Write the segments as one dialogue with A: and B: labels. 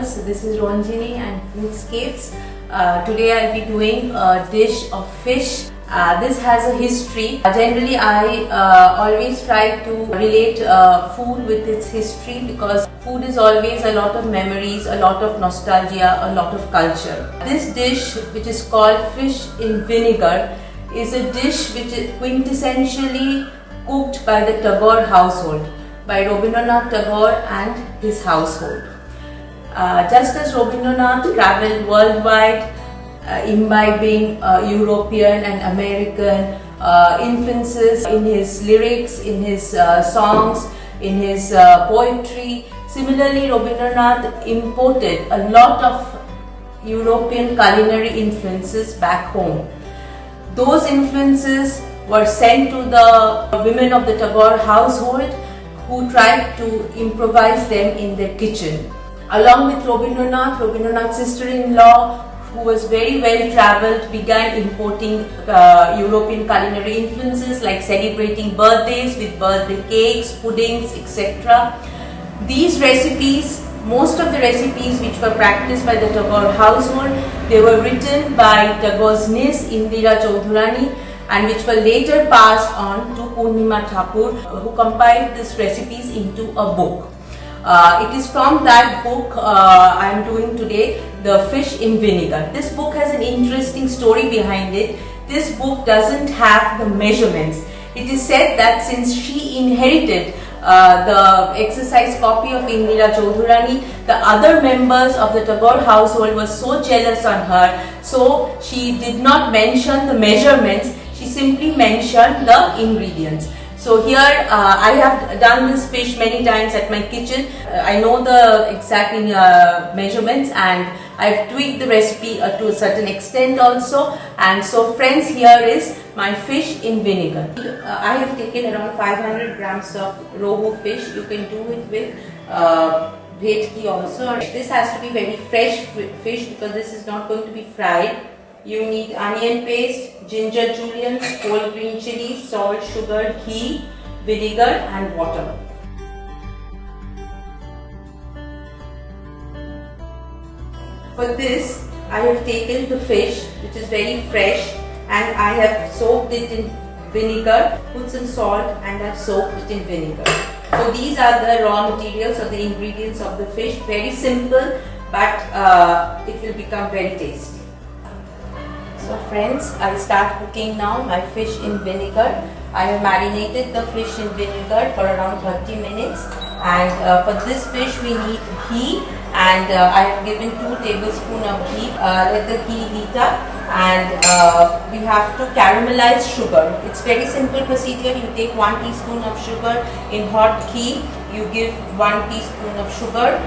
A: viewers, this is Ronjini and Foodscapes. Today I'll be doing a dish of fish. This has a history. Generally I always try to relate food with its history, because food is always a lot of memories, a lot of nostalgia, a lot of culture. This dish, which is called fish in vinegar, is a dish which is quintessentially cooked by the Tagore household, by Rabindranath Tagore and his household. Just as Rabindranath travelled worldwide, imbibing European and American influences in his lyrics, in his songs, in his poetry, similarly Rabindranath imported a lot of European culinary influences back home. Those influences were sent to the women of the Tagore household, who tried to improvise them in their kitchen. Along with Rabindranath's sister-in-law, who was very well travelled, began importing European culinary influences, like celebrating birthdays with birthday cakes, puddings, etc. These recipes, most of the recipes which were practiced by the Tagore household, they were written by Tagore's niece Indira Chaudhurani, and which were later passed on to Purnima Thakur, who compiled these recipes into a book. It is from that book I am doing today, The Fish in Vinegar. This book has an interesting story behind it. This book doesn't have the measurements. It is said that since she inherited the exercise copy of Indira Chaudhurani, the other members of the Tagore household were so jealous on her, so she did not mention the measurements. She simply mentioned the ingredients. So here I have done this fish many times at my kitchen. I know the exact measurements, and I have tweaked the recipe to a certain extent also. And so friends, here is my fish in vinegar. I have taken around 500 grams of rohu fish. You can do it with bhetki also. This has to be very fresh fish, because this is not going to be fried. You need onion paste, ginger julienne, whole green chili, salt, sugar, ghee, vinegar and water. For this, I have taken the fish, which is very fresh, and I have soaked it in vinegar, put some salt, and I have soaked it in vinegar. So these are the raw materials or the ingredients of the fish. Very simple, but it will become very tasty. So friends, I start cooking now my fish in vinegar. I have marinated the fish in vinegar for around 30 minutes, and for this fish we need ghee, and I have given 2 tablespoons of ghee. Let the ghee heat up, and we have to caramelize sugar. It's very simple procedure. You take 1 teaspoon of sugar in hot ghee. You give 1 teaspoon of sugar.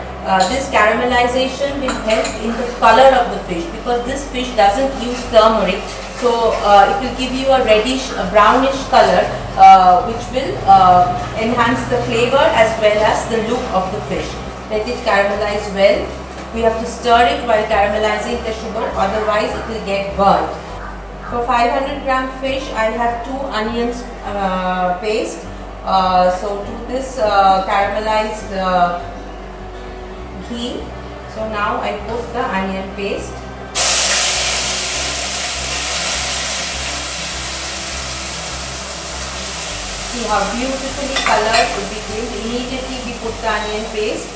A: This caramelization will help in the color of the fish, because this fish doesn't use turmeric, so it will give you a reddish, a brownish color, which will enhance the flavor as well as the look of the fish. Let it caramelize well. We have to stir it while caramelizing the sugar, otherwise it will get burnt. For 500 gram fish, I have 2 onions paste. So to this caramelized ghee, so now I put the onion paste. See how beautifully colored it became. Immediately we put the onion paste,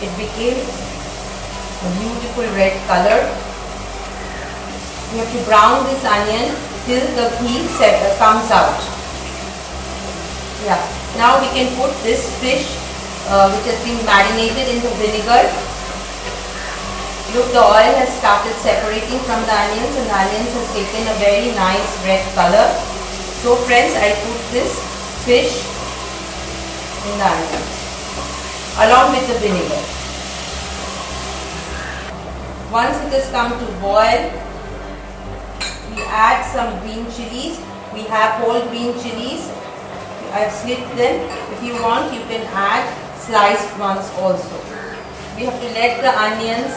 A: it became a beautiful red color. We have to brown this onion till the ghee comes out. Yeah. Now we can put this fish which has been marinated in the vinegar. Look, the oil has started separating from the onions, and the onions has taken a very nice red color. So friends, I put this fish in the onions along with the vinegar. Once it has come to boil, we add some green chilies. We have whole green chilies. I have slit them. If you want, you can add sliced ones also. We have to let the onions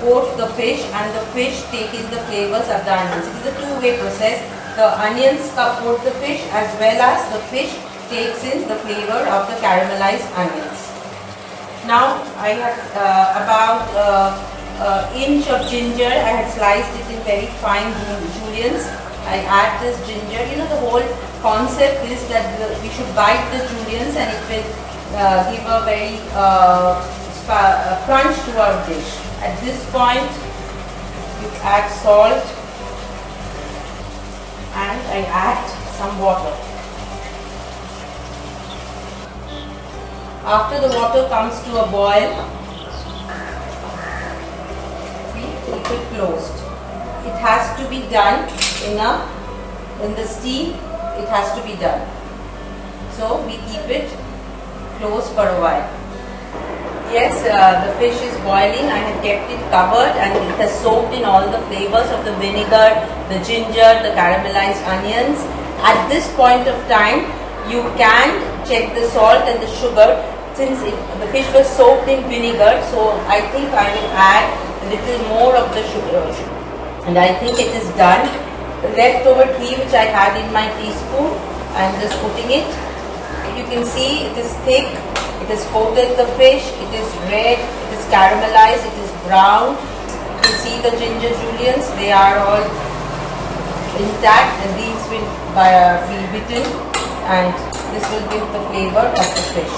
A: coat the fish, and the fish take in the flavors of the onions. It is a two-way process. The onions coat the fish, as well as the fish takes in the flavor of the caramelized onions. Now I have about inch of ginger. I had sliced it in very fine juliennes. I add this ginger. You know, the whole concept is that we should bite the juliennes and it will give a very crunch to our dish. At this point, you add salt and I add some water. After the water comes to a boil, we keep it closed. It has to be done in the steam. It has to be done. So we keep it closed for a while. Yes, the fish is boiling. I have kept it covered and it has soaked in all the flavors of the vinegar, the ginger, the caramelized onions. At this point of time, you can check the salt and the sugar. Since the fish was soaked in vinegar, so I think I will add a little more of the sugar. And I think it is done. The leftover ghee which I had in my teaspoon, I am just putting it. You can see it is thick. It has coated the fish, it is red, it is caramelized, it is brown. You can see the ginger juliennes, they are all intact and these will be bitten and this will give the flavor of the fish.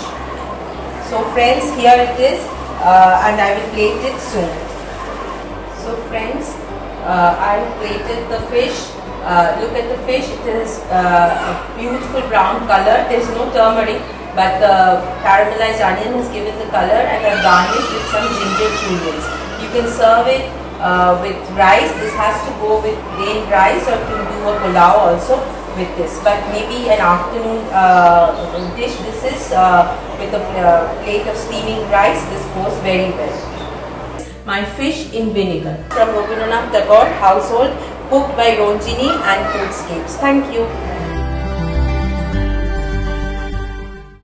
A: So friends, here it is and I will plate it soon. So friends, I have plated the fish. Look at the fish, it is a beautiful brown color. There is no turmeric, but the caramelized onion has given the color and I garnished with some ginger juliennes. You can serve it with rice. This has to go with plain rice, or you can do a pulao also with this. But maybe an afternoon dish. This is with a plate of steaming rice. This goes very well. My fish in vinegar from Rabindranath Tagore Household, cooked by Ronjini and Foodscapes. Thank you.